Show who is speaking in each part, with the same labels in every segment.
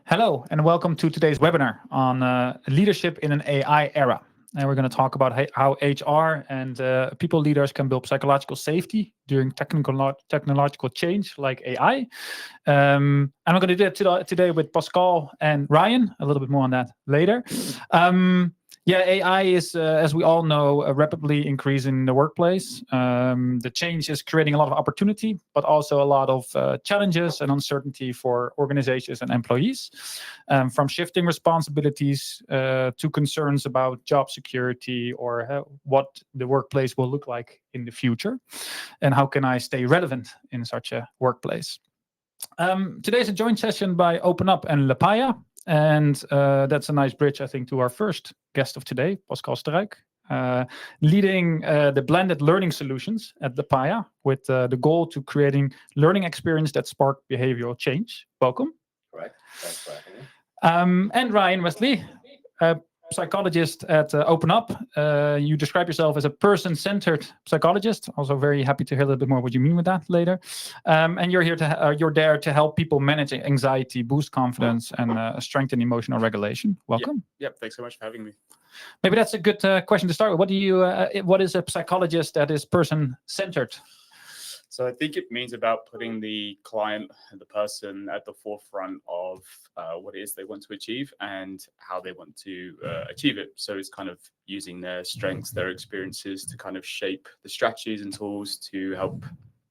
Speaker 1: Hello, and welcome to today's webinar on leadership in an AI era. And we're going to talk about how HR and people leaders can build psychological safety during technological change like AI. And I'm going to do that today with Pascal and Ryan. A little bit more on that later. AI is, as we all know, rapidly increasing in the workplace. The change is creating a lot of opportunity, but also a lot of challenges and uncertainty for organizations and employees, from shifting responsibilities to concerns about job security or what the workplace will look like in the future, and how can I stay relevant in such a workplace. Today's a joint session by OpenUp and Lepaya. And that's a nice bridge, I think, to our first guest of today, Pascal Struijk, leading the blended learning solutions at Lepaya with the goal to creating learning experience that spark behavioral change. Welcome.
Speaker 2: Correct. Thanks for having me.
Speaker 1: And Ryan Westley, psychologist at OpenUp. You describe yourself as a person-centered psychologist. Also, very happy to hear a little bit more what you mean with that later. And you're there to help people manage anxiety, boost confidence, and strengthen emotional regulation. Welcome.
Speaker 2: Yep. Thanks so much for having me.
Speaker 1: Maybe that's a good question to start with. What is a psychologist that is person-centered?
Speaker 2: So I think it means about putting the client and the person at the forefront of what it is they want to achieve and how they want to achieve it. So it's kind of using their strengths, their experiences to kind of shape the strategies and tools to help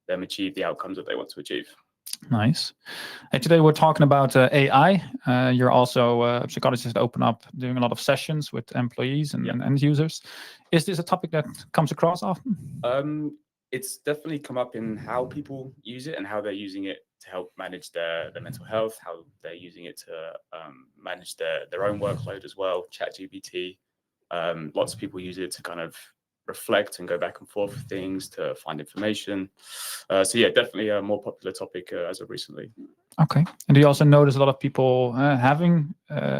Speaker 2: them achieve the outcomes that they want to achieve.
Speaker 1: Nice. And today we're talking about AI. You're also a psychologist at OpenUp, doing a lot of sessions with employees and end users. Is this a topic that comes across often?
Speaker 2: It's definitely come up in how people use it and how they're using it to help manage their mental health, how they're using it to manage their own workload as well. ChatGPT, lots of people use it to kind of reflect and go back and forth with things, to find information. Definitely a more popular topic as of recently.
Speaker 1: Okay. And do you also notice a lot of people having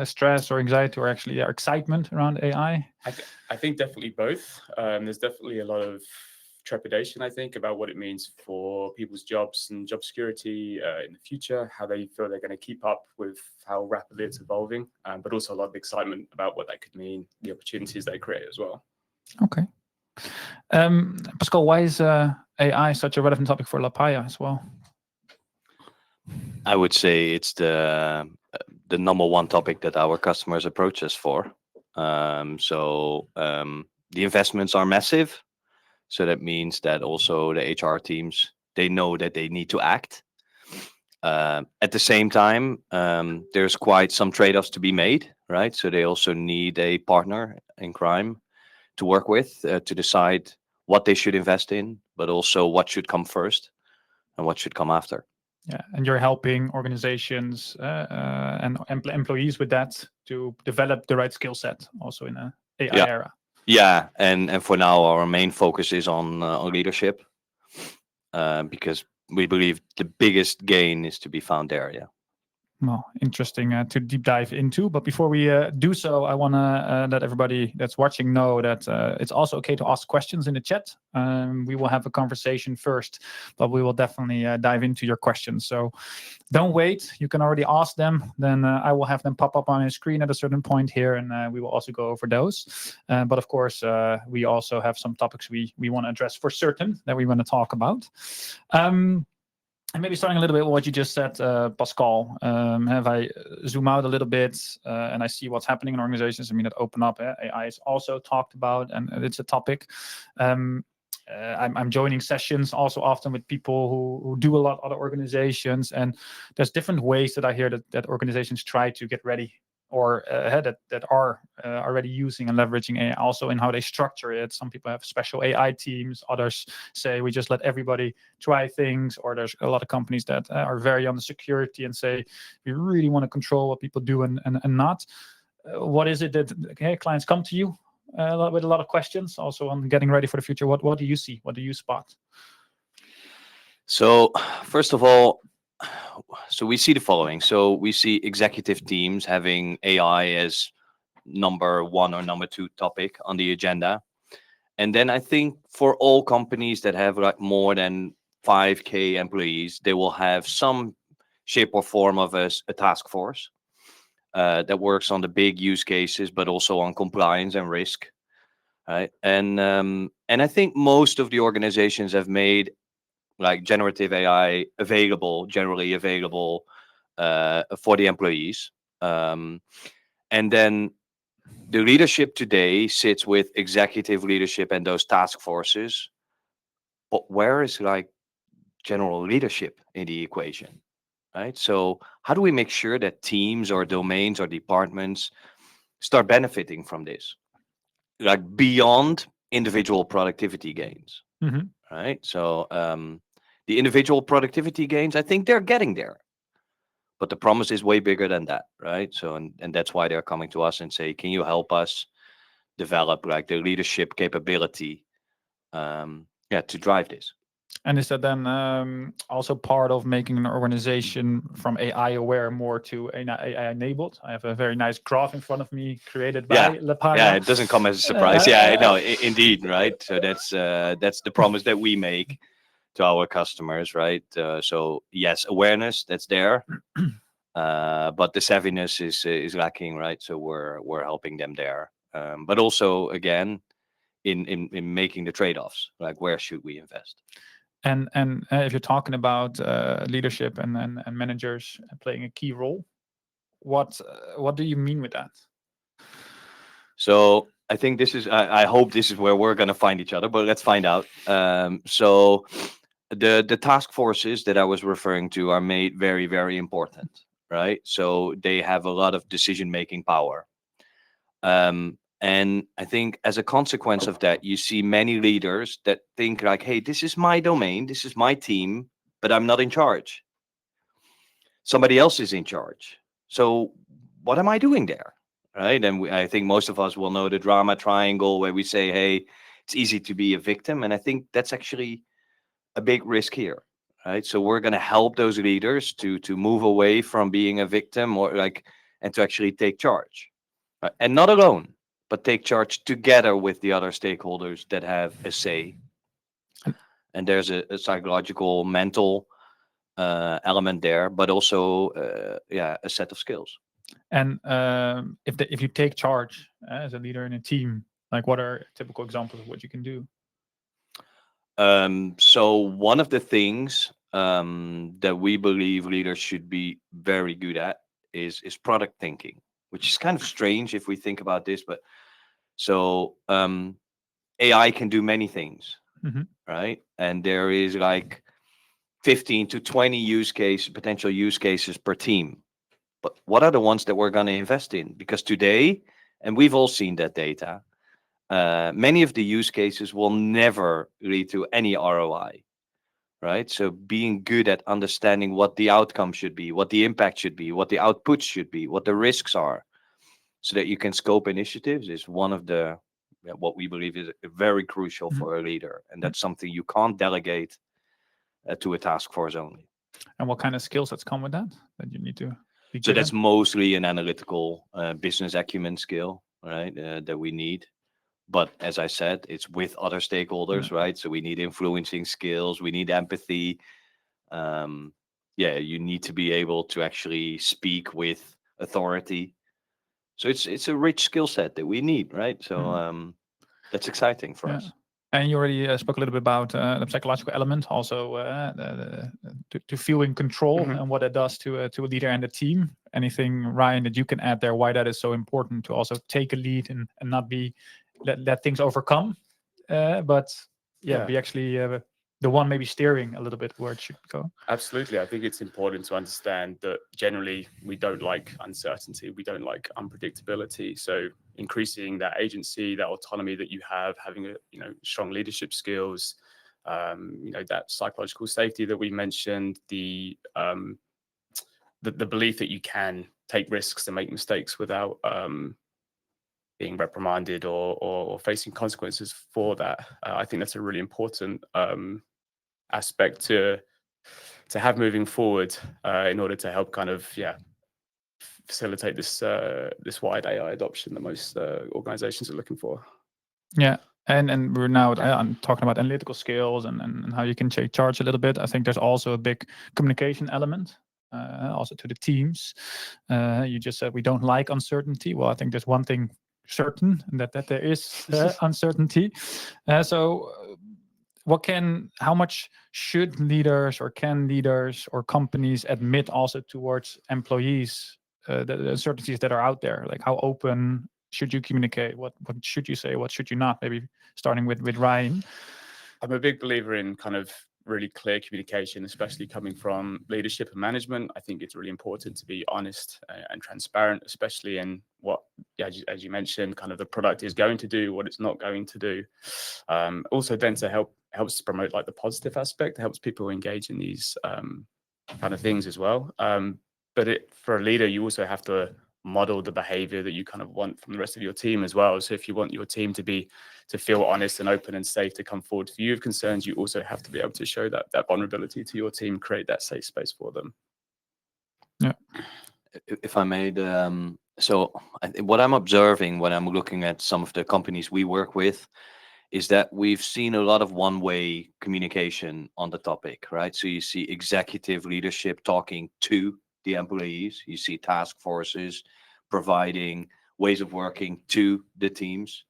Speaker 1: stress or anxiety or actually excitement around AI?
Speaker 2: I think definitely both. There's definitely a lot of trepidation, I think, about what it means for people's jobs and job security in the future, how they feel they're going to keep up with how rapidly it's evolving, but also a lot of excitement about what that could mean, the opportunities they create as well.
Speaker 1: Okay. Pascal, why is AI such a relevant topic for Lepaya as well?
Speaker 3: I would say it's the number one topic that our customers approach us for. The investments are massive. So that means that also the HR teams, they know that they need to act. At the same time, there's quite some trade-offs to be made, right? So they also need a partner in crime to work with to decide what they should invest in, but also what should come first and what should come after.
Speaker 1: Yeah, and you're helping organizations and employees with that to develop the right skill set also in an AI era.
Speaker 3: Yeah, and for now, our main focus is on leadership because we believe the biggest gain is to be found there. Yeah.
Speaker 1: Well, interesting to deep dive into. But before we do so, I want to let everybody that's watching know that it's also okay to ask questions in the chat. We will have a conversation first, but we will definitely dive into your questions. So don't wait. You can already ask them. Then I will have them pop up on your screen at a certain point here, and we will also go over those. But of course, we also have some topics we want to address for certain that we want to talk about. And maybe starting a little bit with what you just said, Pascal, have I zoom out a little bit and I see what's happening in organizations? I mean, at OpenUp, AI is also talked about, and it's a topic. I'm joining sessions also often with people who do a lot of other organizations, and there's different ways that I hear that organizations try to get ready or that are already using and leveraging AI also in how they structure it. Some people have special AI teams. Others say we just let everybody try things. Or there's a lot of companies that are very on the security and say we really want to control what people do and not. What is it that clients come to you with a lot of questions also on getting ready for the future? What do you see? What do you spot?
Speaker 3: So first of all, so we see the following. So we see executive teams having AI as number one or number two topic on the agenda. And then I think for all companies that have like more than 5K employees, they will have some shape or form of a task force that works on the big use cases, but also on compliance and risk, right? And I think most of the organizations have made like generative AI generally available for the employees. And then the leadership today sits with executive leadership and those task forces. But where is like general leadership in the equation, right? So how do we make sure that teams or domains or departments start benefiting from this, like beyond individual productivity gains,
Speaker 1: Mhm.
Speaker 3: right? So the individual productivity gains, I think they're getting there, but the promise is way bigger than that, right? So and that's why they're coming to us and say, can you help us develop like the leadership capability, to drive this.
Speaker 1: And is that then also part of making an organization from AI aware more to AI enabled? I have a very nice graph in front of me created
Speaker 3: Yeah,
Speaker 1: by Lepaya.
Speaker 3: yeah, it doesn't come as a surprise. Yeah, no, indeed, right? So that's the promise that we make to our customers, right? So yes, awareness that's there, but the savviness is lacking, right? So we're helping them there, but also again in making the trade-offs, like where should we invest?
Speaker 1: And if you're talking about leadership and managers playing a key role, what do you mean with that?
Speaker 3: So I think this is, I hope this is where we're going to find each other, but let's find out. So the task forces that I was referring to are made very, very important, right? So they have a lot of decision making power. And I think as a consequence of that, you see many leaders that think like, hey, this is my domain, this is my team, but I'm not in charge. Somebody else is in charge. So what am I doing there? Right. And I think most of us will know the drama triangle where we say, hey, it's easy to be a victim. And I think that's actually a big risk here. Right. So we're going to help those leaders to move away from being a victim or like and to actually take charge. Right? And not alone, but take charge together with the other stakeholders that have a say. And there's a psychological, mental element there, but also a set of skills.
Speaker 1: And if you take charge as a leader in a team, like what are typical examples of what you can do?
Speaker 3: So one of the things that we believe leaders should be very good at is product thinking, which is kind of strange if we think about this. But so AI can do many things,
Speaker 1: Mhm.
Speaker 3: right? And there is like 15 to 20 potential use cases per team. But what are the ones that we're going to invest in? Because today, and we've all seen that data, many of the use cases will never lead to any ROI, right? So being good at understanding what the outcome should be, what the impact should be, what the outputs should be, what the risks are, so that you can scope initiatives is one of the what we believe is very crucial
Speaker 1: Mhm.
Speaker 3: for a leader, and that's something you can't delegate to a task force only.
Speaker 1: And what kind of skills that's come with that you need to be
Speaker 3: So
Speaker 1: given?
Speaker 3: that's mostly an analytical business acumen skill, right? That we need. But as I said, it's with other stakeholders, right? So we need influencing skills, we need empathy. Um, you need to be able to actually speak with authority. So it's a rich skill set that we need, right? So that's exciting for us.
Speaker 1: And you already spoke a little bit about the psychological element, also to feel in control and what it does to a leader and a team. Anything, Ryan, that you can add there? Why that is so important to also take a lead and not be let things overcome, but be actually the one maybe steering a little bit where it should go.
Speaker 2: Absolutely. I think it's important to understand that generally we don't like uncertainty. We don't like unpredictability. So increasing that agency, that autonomy that you have, having strong leadership skills, that psychological safety that we mentioned, the belief that you can take risks and make mistakes without being reprimanded or facing consequences for that. I think that's a really important aspect to have moving forward in order to help kind of facilitate this wide AI adoption that most organizations are looking for.
Speaker 1: Yeah. And we're now I'm talking about analytical skills and how you can take charge a little bit. I think there's also a big communication element also to the teams. You just said we don't like uncertainty. Well, I think there's one thing certain, and that there is uncertainty. How much should leaders or can leaders or companies admit also towards employees the uncertainties that are out there? Like, how open should you communicate? What should you say? What should you not? Maybe starting with Ryan.
Speaker 2: I'm a big believer in kind of really clear communication, especially coming from leadership and management. I think it's really important to be honest and transparent, especially in what, as you mentioned, kind of the product is going to do, what it's not going to do. Also then to helps promote like the positive aspect, helps people engage in these kind of things as well. But for a leader, you also have to model the behavior that you kind of want from the rest of your team as well. So if you want your team to feel honest and open and safe to come forward for you with concerns, you also have to be able to show that vulnerability to your team, create that safe space for them.
Speaker 1: Yeah.
Speaker 3: If I may, what I'm observing when I'm looking at some of the companies we work with is that we've seen a lot of one-way communication on the topic, right? So you see executive leadership talking to the employees, you see task forces providing ways of working to the teams.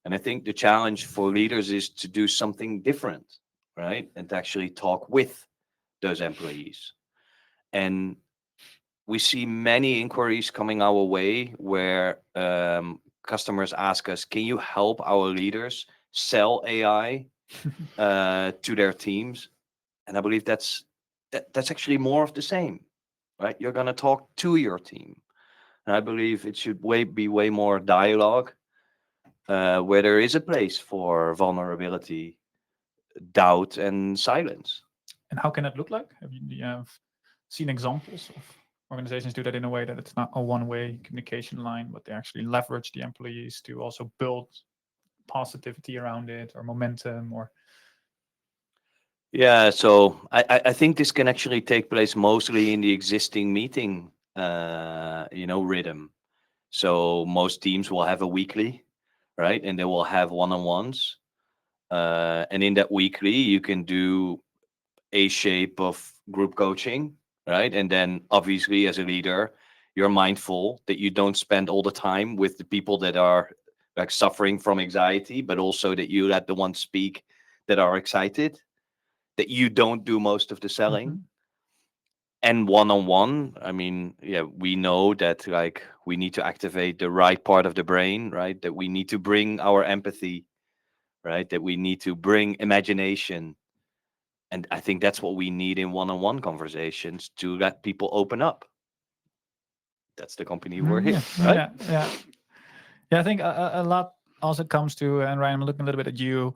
Speaker 3: And I think the challenge for leaders is to do something different, right? And to actually talk with those employees. And we see many inquiries coming our way where customers ask us, can you help our leaders sell AI to their teams? And I believe that's actually more of the same, right? You're going to talk to your team. And I believe it should be way more dialogue where there is a place for vulnerability, doubt, and silence.
Speaker 1: And how can that look like? Do you have seen examples of organizations do that in a way that it's not a one-way communication line, but they actually leverage the employees to also build positivity around it or momentum or...
Speaker 3: Yeah, so I think this can actually take place mostly in the existing meeting, rhythm. So most teams will have a weekly, right? And they will have one-on-ones. And in that weekly, you can do a shape of group coaching, right? And then obviously as a leader, you're mindful that you don't spend all the time with the people that are like suffering from anxiety, but also that you let the ones speak that are excited, that you don't do most of the selling.
Speaker 1: Mhm.
Speaker 3: And one-on-one, I mean, yeah, we know that like we need to activate the right part of the brain, right? That we need to bring our empathy, right? That we need to bring imagination. And I think that's what we need in one-on-one conversations to let people open up. That's the company we're here, right?
Speaker 1: Yeah, I think a lot also comes to, and Ryan, I'm looking a little bit at you,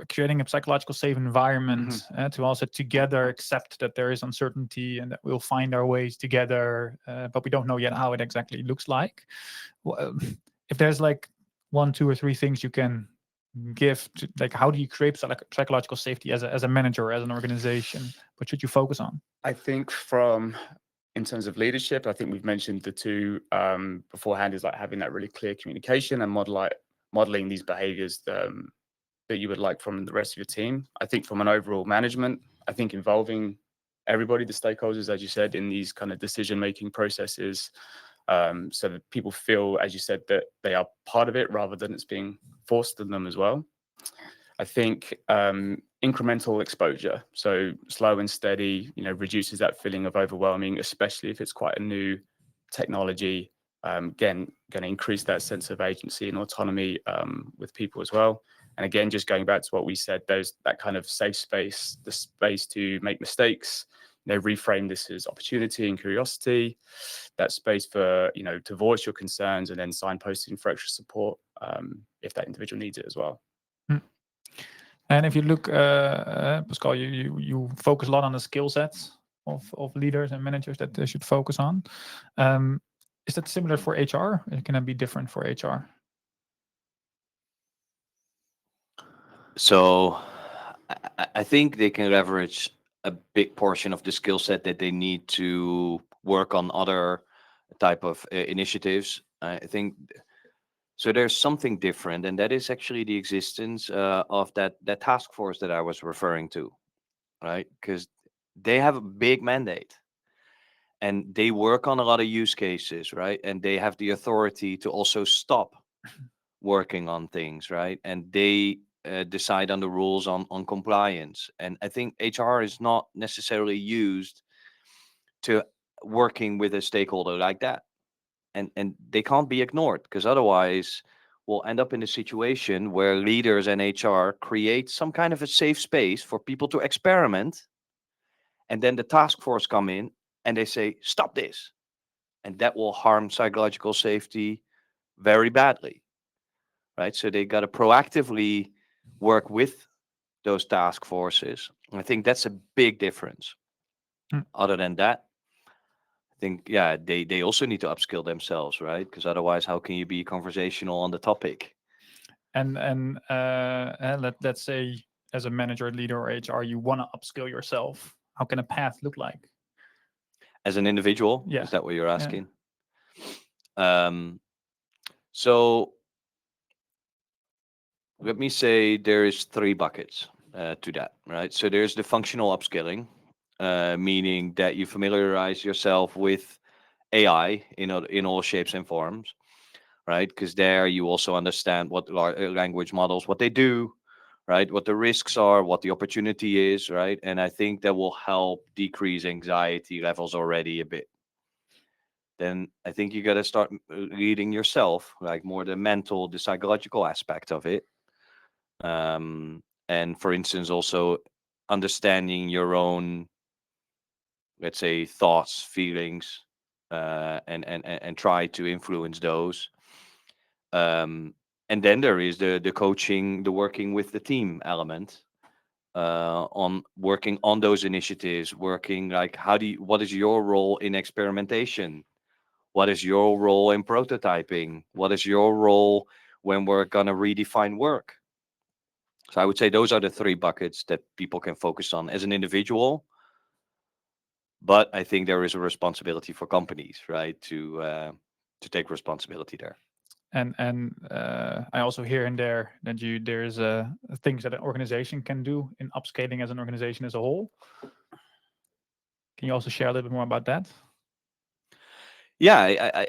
Speaker 1: creating a psychological safe environment to also together accept that there is uncertainty and that we'll find our ways together, but we don't know yet how it exactly looks like. If there's like 1, 2, or 3 things you can give to, like, how do you create psychological safety as a manager, as an organization? What should you focus on?
Speaker 2: I think in terms of leadership, I think we've mentioned the two beforehand, is like having that really clear communication and modeling these behaviors that you would like from the rest of your team. I think from an overall management, I think involving everybody, the stakeholders, as you said, in these kind of decision-making processes, so that people feel, as you said, that they are part of it rather than it's being forced on them as well. I think incremental exposure, so slow and steady, reduces that feeling of overwhelming, especially if it's quite a new technology. Again, going to increase that sense of agency and autonomy with people as well. And again, just going back to what we said, that kind of safe space, the space to make mistakes, reframe this as opportunity and curiosity, that space for, to voice your concerns and then signposting for extra support if that individual needs it as well.
Speaker 1: And if you look, Pascal, you focus a lot on the skill sets of leaders and managers that they should focus on. Is that similar for HR? Or can it be different for HR?
Speaker 3: So I think they can leverage a big portion of the skill set that they need to work on other type of initiatives. I think so. There's something different, and that is actually the existence of that task force that I was referring to, right? Because they have a big mandate, and they work on a lot of use cases, right? And they have the authority to also stop working on things, right? And they decide on the rules on compliance. And I think HR is not necessarily used to working with a stakeholder like that. And they can't be ignored, because otherwise we'll end up in a situation where leaders and HR create some kind of a safe space for people to experiment, and then the task force come in and they say stop this, and that will harm psychological safety very badly, right? So they got to proactively work with those task forces. And I think that's a big difference.
Speaker 1: Mm.
Speaker 3: Other than that, I think, yeah, they also need to upskill themselves, right? Because otherwise, how can you be conversational on the topic?
Speaker 1: And let's say as a manager, leader, or HR, you want to upskill yourself. How can a path look like?
Speaker 3: As an individual,
Speaker 1: Yeah.
Speaker 3: is that what you're
Speaker 1: Yeah.
Speaker 3: asking? So let me say there is three buckets to that, right? So there's the functional upskilling, meaning that you familiarize yourself with AI in all shapes and forms, right? Because there you also understand what language models, what they do, right? What the risks are, what the opportunity is, right? And I think that will help decrease anxiety levels already a bit. Then I think you got to start reading yourself, like more the mental, the psychological aspect of it. And for instance, also understanding your own, let's say, thoughts, feelings, and try to influence those. And then there is the coaching, the working with the team element, on working on those initiatives, working like what is your role in experimentation? What is your role in prototyping? What is your role when we're gonna redefine work? So I would say those are the three buckets that people can focus on as an individual. But I think there is a responsibility for companies, right, to take responsibility there.
Speaker 1: And I also hear in there that there's things that an organization can do in upscaling as an organization as a whole. Can you also share a little bit more about that?
Speaker 3: Yeah,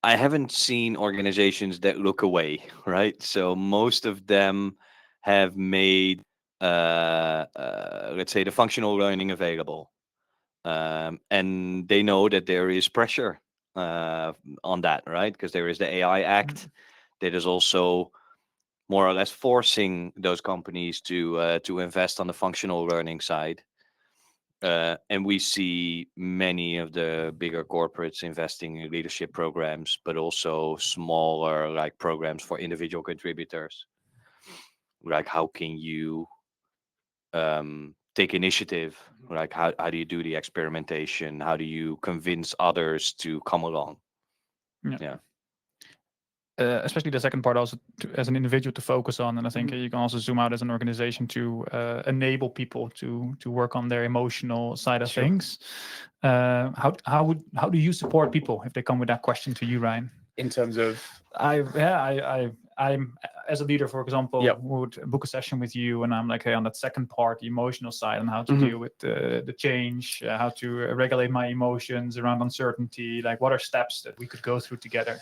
Speaker 3: I haven't seen organizations that look away, right? So most of them have made, let's say, the functional learning available, and they know that there is pressure on that, right? Because there is the AI Act that is also more or less forcing those companies to invest on the functional learning side. And we see many of the bigger corporates investing in leadership programs, but also smaller like programs for individual contributors. Like how can you take initiative? Like how do you do the experimentation? How do you convince others to come along? Yeah.
Speaker 1: Especially the second part, also as an individual to focus on, and I think you can also zoom out as an organization to enable people to work on their emotional side of things. How do you support people if they come with that question to you, Ryan?
Speaker 2: In terms of,
Speaker 1: I'm as a leader, for example,
Speaker 2: Yep.
Speaker 1: would book a session with you, and I'm like, hey, on that second part, the emotional side, and how to deal with the change, how to regulate my emotions around uncertainty. Like, what are steps that we could go through together?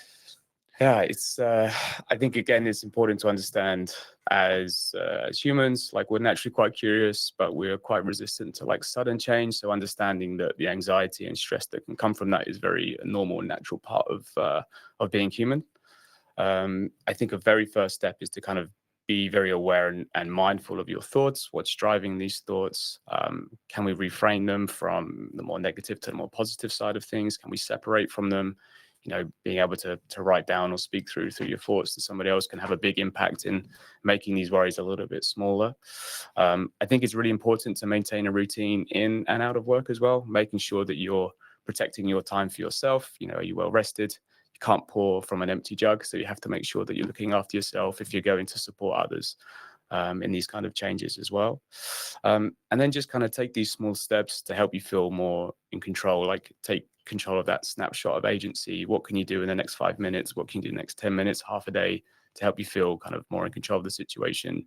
Speaker 2: yeah, it's I think again it's important to understand as humans, like we're naturally quite curious, but we're quite resistant to like sudden change. So understanding that the anxiety and stress that can come from that is very normal and natural part of being human. I think a very first step is to kind of be very aware and mindful of your thoughts, what's driving these thoughts. Can we reframe them from the more negative to the more positive side of things? Can we separate from them? You know, being able to write down or speak through your thoughts to somebody else can have a big impact in making these worries a little bit smaller. I think it's really important to maintain a routine in and out of work as well, making sure that you're protecting your time for yourself. You know, are you well rested? You can't pour from an empty jug, so you have to make sure that you're looking after yourself if you're going to support others in these kind of changes as well. And then just kind of take these small steps to help you feel more in control, like take control of that snapshot of agency. What can you do in the next 5 minutes? What can you do in the next 10 minutes, half a day, to help you feel kind of more in control of the situation,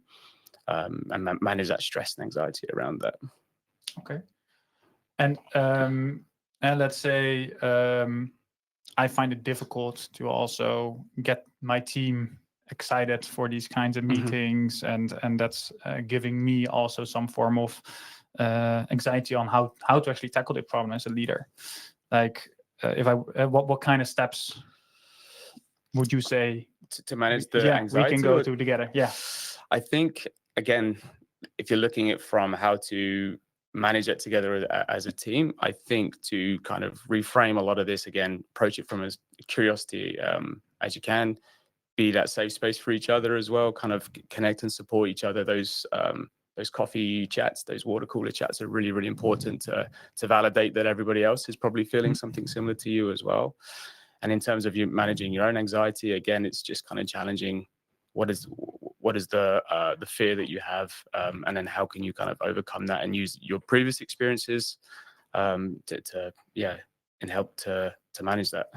Speaker 2: and manage that stress and anxiety around that.
Speaker 1: Okay. And let's say I find it difficult to also get my team excited for these kinds of meetings, and that's giving me also some form of anxiety on how to actually tackle the problem as a leader. Like, if I what kind of steps would you say
Speaker 2: to manage the anxiety?
Speaker 1: We can go to together. Yeah,
Speaker 2: I think, again, if you're looking at from how to manage it together as a team, I think to kind of reframe a lot of this, again, approach it from as curiosity as you can, be that safe space for each other as well, kind of connect and support each other. Those coffee chats, those water cooler chats are really, really important to validate that everybody else is probably feeling something similar to you as well. And in terms of you managing your own anxiety, again, it's just kind of challenging what is the fear that you have, and then how can you kind of overcome that and use your previous experiences and help to manage that.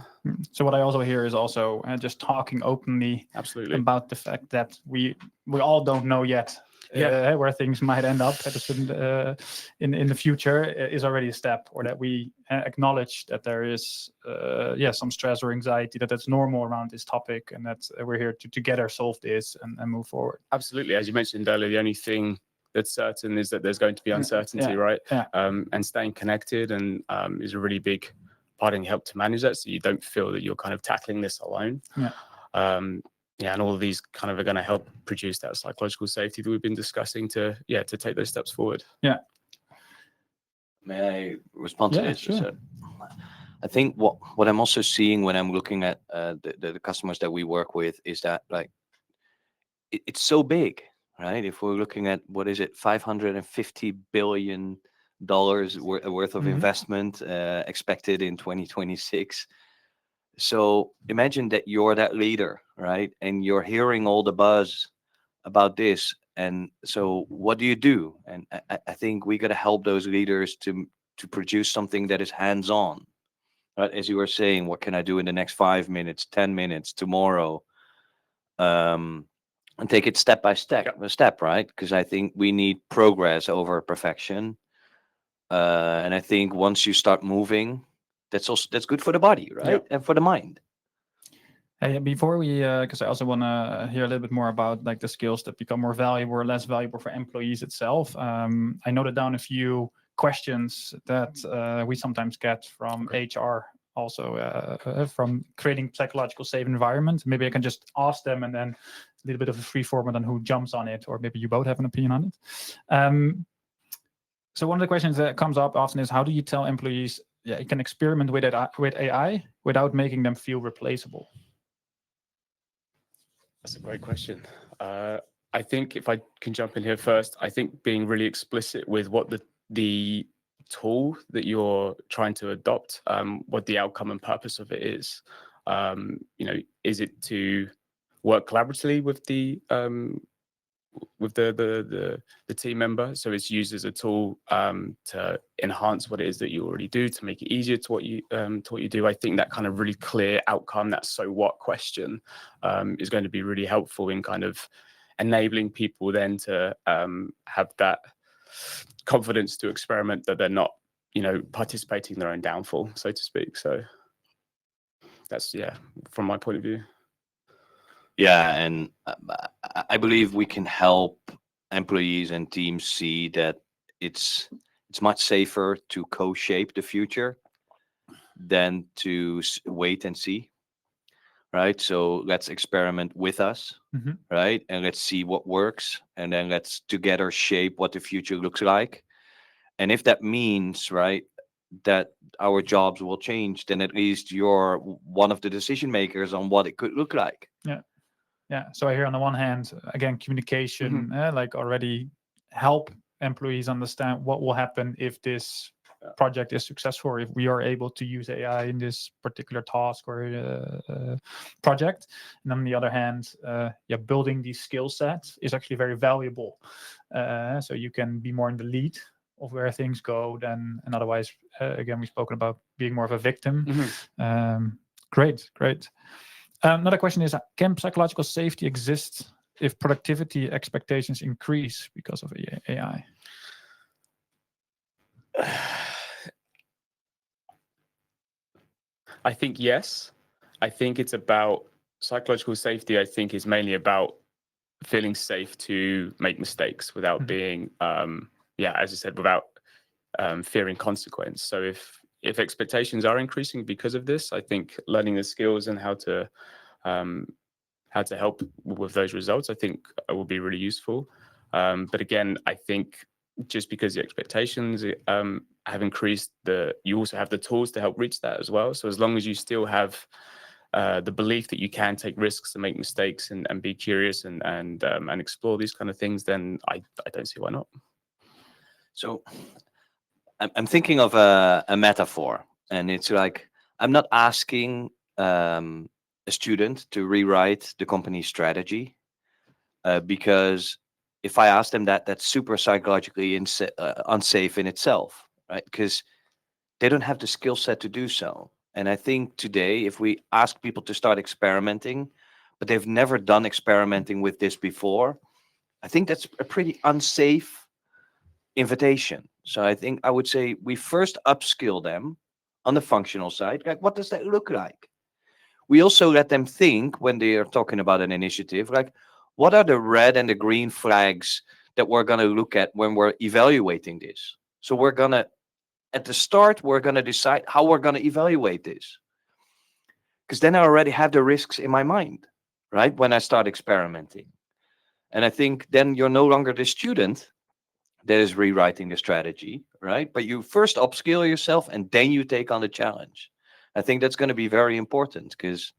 Speaker 1: So what I also hear is also just talking openly
Speaker 2: Absolutely
Speaker 1: about the fact that we all don't know yet where things might end up at a certain, in the future is already a step, or that we acknowledge that there is some stress or anxiety, that's normal around this topic, and that we're here to together solve this and move forward.
Speaker 2: Absolutely. As you mentioned earlier, the only thing that's certain is that there's going to be uncertainty, right? And staying connected and is a really big part in help to manage that, so you don't feel that you're kind of tackling this alone. And all of these kind of are going to help produce that psychological safety that we've been discussing to take those steps forward.
Speaker 3: May I respond to this?
Speaker 1: Sure.
Speaker 3: I think what I'm also seeing when I'm looking at the customers that we work with is that, like, it's so big, right? If we're looking at, what is it, $550 billion worth of investment expected in 2026. So imagine that you're that leader, right? And you're hearing all the buzz about this. And so what do you do? And I think we got to help those leaders to produce something that is hands-on, right? As you were saying, what can I do in the next 5 minutes, 10 minutes, tomorrow? And take it step by step, right? Because I think we need progress over perfection. And I think once you start moving, that's good for the body, right? And for the mind.
Speaker 1: Hey, before we, because I also want to hear a little bit more about like the skills that become more valuable or less valuable for employees itself. I noted down a few questions that we sometimes get from HR, also from creating psychological safe environments. Maybe I can just ask them, and then a little bit of a free format on who jumps on it, or maybe you both have an opinion on it. So one of the questions that comes up often is, how do you tell employees you can experiment with AI without making them feel replaceable?
Speaker 2: That's a great question. I think if I can jump in here first, I think being really explicit with what the tool that you're trying to adopt, what the outcome and purpose of it is. Is it to work collaboratively with the team member, so it's used as a tool to enhance what it is that you already do, to make it easier to what you do. I think that kind of really clear outcome, that so what question, is going to be really helpful in kind of enabling people then to have that confidence to experiment, that they're not participating in their own downfall, so to speak. So that's from my point of view.
Speaker 3: Yeah, and I believe we can help employees and teams see that it's much safer to co-shape the future than to wait and see, right? So let's experiment with us, right? And let's see what works, and then let's together shape what the future looks like. And if that means, right, that our jobs will change, then at least you're one of the decision makers on what it could look like.
Speaker 1: Yeah. So I hear on the one hand, again, communication, like already help employees understand what will happen if this project is successful, or if we are able to use AI in this particular task or project. And on the other hand, building these skill sets is actually very valuable. So you can be more in the lead of where things go than, and otherwise, again, we've spoken about being more of a victim. Great. Another question is, can psychological safety exist if productivity expectations increase because of AI?
Speaker 2: I think yes. I think it's about psychological safety. I think is mainly about feeling safe to make mistakes without being, as I said, without fearing consequence. So if expectations are increasing because of this, I think learning the skills and how to help with those results, I think will be really useful. But again, I think just because the expectations have increased, you also have the tools to help reach that as well. So as long as you still have the belief that you can take risks and make mistakes and be curious and explore these kind of things, then I don't see why not.
Speaker 3: So I'm thinking of a metaphor, and it's like I'm not asking a student to rewrite the company's strategy, because if I ask them that, that's super psychologically unsafe in itself, right? Because they don't have the skill set to do so. And I think today, if we ask people to start experimenting, but they've never done experimenting with this before, I think that's a pretty unsafe invitation. So I think I would say we first upskill them on the functional side. Like, what does that look like? We also let them think when they are talking about an initiative, like, what are the red and the green flags that we're going to look at when we're evaluating this? So we're going to, at the start, we're going to decide how we're going to evaluate this. Because then I already have the risks in my mind, right? When I start experimenting. And I think then you're no longer the student that is rewriting the strategy, right? But you first upskill yourself and then you take on the challenge. I think that's going to be very important, because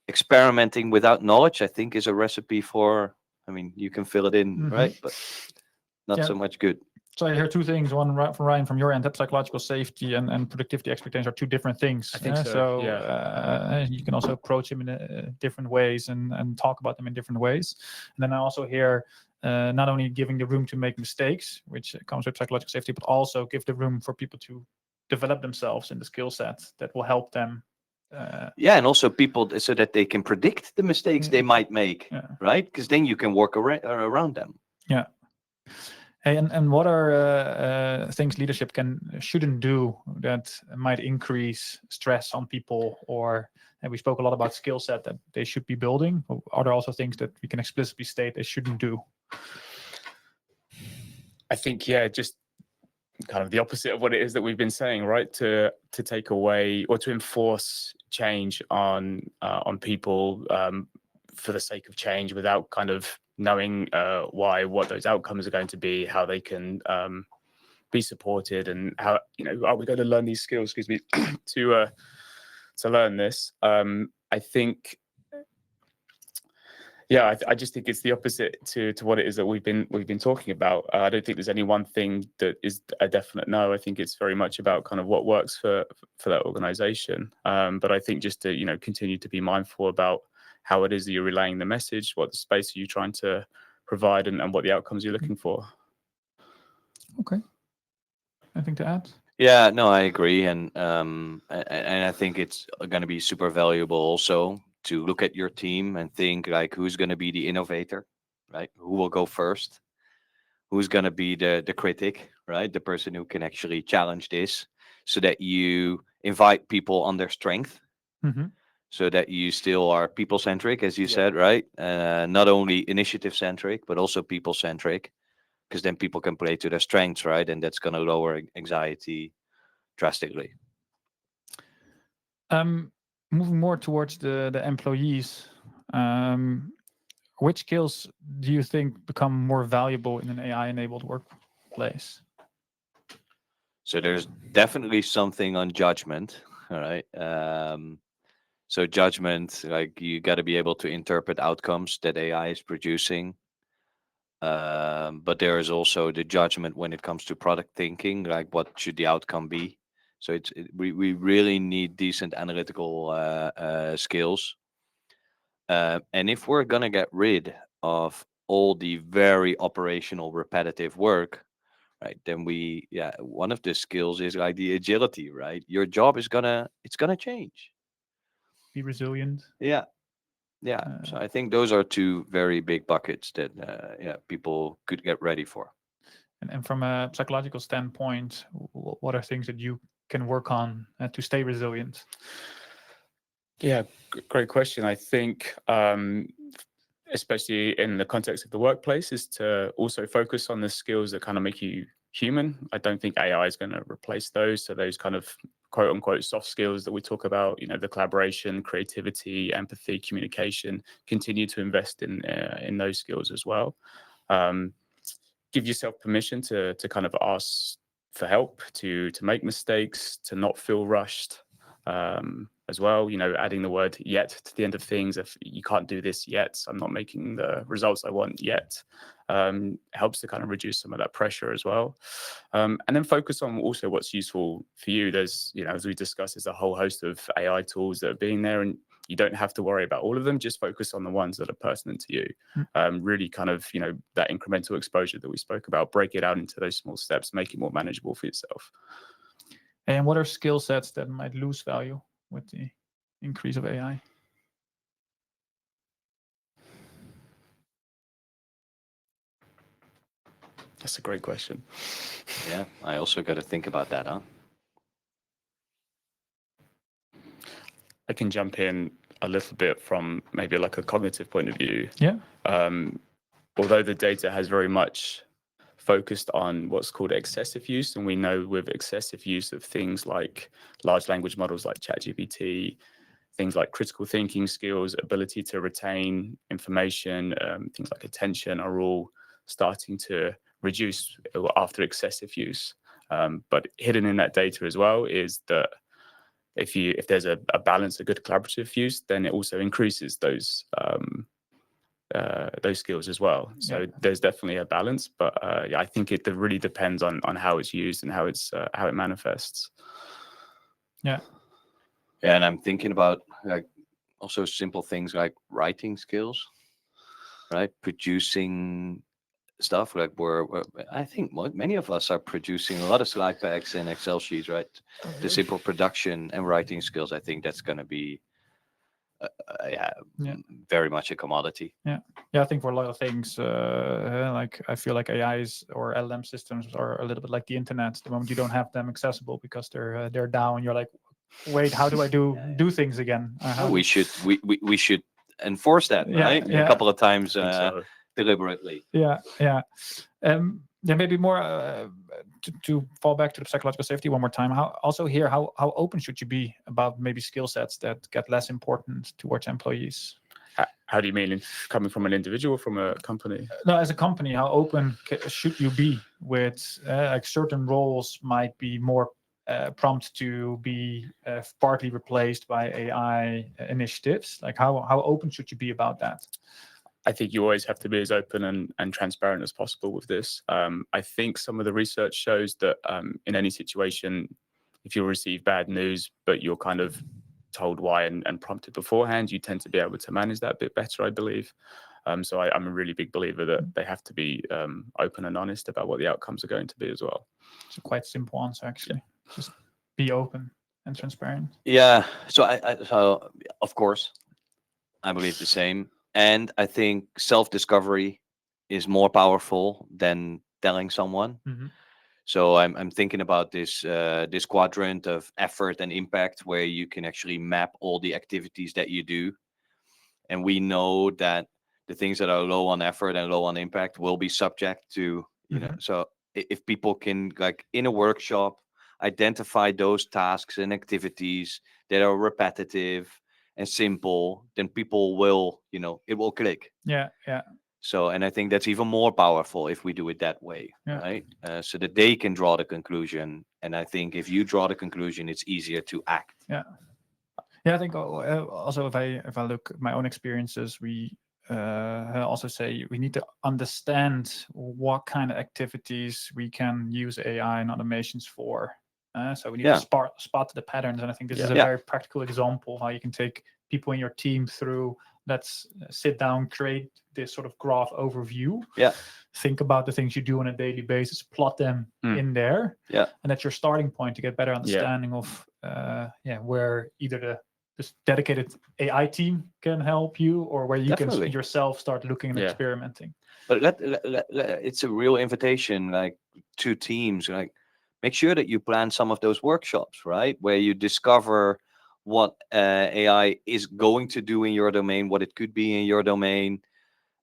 Speaker 3: experimenting without knowledge, I think, is a recipe for, I mean, you can fill it in, right? But not so much good.
Speaker 1: So I hear two things. One from Ryan, from your end, that psychological safety and productivity expectations are two different things.
Speaker 2: I think so.
Speaker 1: You can also approach them in different ways and talk about them in different ways. And then I also hear not only giving the room to make mistakes, which comes with psychological safety, but also give the room for people to develop themselves in the skill set that will help them.
Speaker 3: And also people, so that they can predict the mistakes they might make, right? Because then you can work around them.
Speaker 1: Yeah. Hey, and what are things leadership shouldn't do that might increase stress on people? Or, and we spoke a lot about skill set that they should be building. Are there also things that we can explicitly state they shouldn't do?
Speaker 2: I think just kind of the opposite of what it is that we've been saying, right? To take away or to enforce change on people for the sake of change, without kind of knowing what those outcomes are going to be, how they can be supported, and how, are we going to learn these skills, to learn this. I think I just think it's the opposite to what it is that we've been talking about. I don't think there's any one thing that is a definite no. I think it's very much about kind of what works for that organization. But I think just to continue to be mindful about how it is that you're relaying the message, what the space are you trying to provide, and what the outcomes you're looking for.
Speaker 1: Okay. Anything to add?
Speaker 3: Yeah, no, I agree, and I think it's going to be super valuable also to look at your team and think, like, who's going to be the innovator, right? Who will go first? Who's going to be the critic, right? The person who can actually challenge this, so that you invite people on their strength, so that you still are people centric, as you said, right? Not only initiative centric, but also people centric, because then people can play to their strengths, right? And that's going to lower anxiety drastically.
Speaker 1: Moving more towards the employees, which skills do you think become more valuable in an AI-enabled workplace?
Speaker 3: So there's definitely something on judgment, all right? So judgment, like, you got to be able to interpret outcomes that AI is producing. But there is also the judgment when it comes to product thinking, like, what should the outcome be? So we really need decent analytical skills. And if we're gonna get rid of all the very operational repetitive work, right, then one of the skills is like the agility, right? Your job is it's gonna change.
Speaker 1: Be resilient.
Speaker 3: Yeah. So I think those are two very big buckets that people could get ready for.
Speaker 1: And from a psychological standpoint, what are things that you can work on to stay resilient?
Speaker 2: Yeah, great question. I think, especially in the context of the workplace, is to also focus on the skills that kind of make you human. I don't think AI is going to replace those. So those kind of quote unquote soft skills that we talk about, the collaboration, creativity, empathy, communication, continue to invest in those skills as well. Give yourself permission to kind of ask for help, to make mistakes, to not feel rushed. As well, adding the word yet to the end of things. If you can't do this yet, I'm not making the results I want yet, helps to kind of reduce some of that pressure as well. And then focus on also what's useful for you. There's, as we discussed, there's a whole host of AI tools that are being there, and you don't have to worry about all of them. Just focus on the ones that are pertinent to you. Really kind of, that incremental exposure that we spoke about, break it out into those small steps, make it more manageable for yourself.
Speaker 1: And what are skill sets that might lose value with the increase of AI?
Speaker 2: That's a great question.
Speaker 3: Yeah, I also got to think about that, huh?
Speaker 2: I can jump in a little bit from maybe like a cognitive point of view.
Speaker 1: Yeah.
Speaker 2: Although the data has very much focused on what's called excessive use, and we know with excessive use of things like large language models like ChatGPT, things like critical thinking skills, ability to retain information, things like attention are all starting to reduce after excessive use. But hidden in that data as well is that if there's a balance, a good collaborative use, then it also increases those skills as well. So there's definitely a balance, but I think it really depends on how it's used and how it manifests.
Speaker 3: Yeah, and I'm thinking about like also simple things like writing skills, right? Producing stuff like I think many of us are producing a lot of slide packs and Excel sheets, right? The simple production and writing skills, I think that's going to be very much a commodity.
Speaker 1: Yeah, I think for a lot of things, like I feel like AIs or LLM systems are a little bit like the internet. The moment you don't have them accessible because they're down, you're like, wait, how do I do things again?
Speaker 3: We should enforce that, right? A couple of times deliberately.
Speaker 1: Yeah. Maybe more to fall back to the psychological safety one more time. How open should you be about maybe skill sets that get less important towards employees?
Speaker 2: How do you mean, coming from an individual, from a company?
Speaker 1: No, as a company, how open should you be with like certain roles might be more prompt to be partly replaced by AI initiatives? Like how open should you be about that?
Speaker 2: I think you always have to be as open and transparent as possible with this. I think some of the research shows that in any situation, if you receive bad news, but you're kind of told why and prompted beforehand, you tend to be able to manage that a bit better, I believe. So I'm a really big believer that they have to be open and honest about what the outcomes are going to be as well.
Speaker 1: It's a quite simple answer, actually. Yeah. Just be open and transparent.
Speaker 3: Yeah. So so of course, I believe the same. And I think self-discovery is more powerful than telling someone.
Speaker 1: Mm-hmm.
Speaker 3: So I'm thinking about this this quadrant of effort and impact, where you can actually map all the activities that you do. And we know that the things that are low on effort and low on impact will be subject to, so if people can, like in a workshop, identify those tasks and activities that are repetitive and simple, then people will, it will click.
Speaker 1: Yeah.
Speaker 3: So, and I think that's even more powerful if we do it that way, right? So that they can draw the conclusion. And I think if you draw the conclusion, it's easier to act.
Speaker 1: Yeah. I think also if I look at my own experiences, we also say we need to understand what kind of activities we can use AI and automations for. So we need to spot the patterns, and I think this is a very practical example of how you can take people in your team through. Let's sit down, create this sort of graph overview.
Speaker 3: Yeah.
Speaker 1: Think about the things you do on a daily basis, plot them in there.
Speaker 3: Yeah.
Speaker 1: And that's your starting point to get better understanding of where either this dedicated AI team can help you, or where you can yourself start looking and experimenting.
Speaker 3: But it's a real invitation, like to teams, like make sure that you plan some of those workshops, right? Where you discover what AI is going to do in your domain, what it could be in your domain,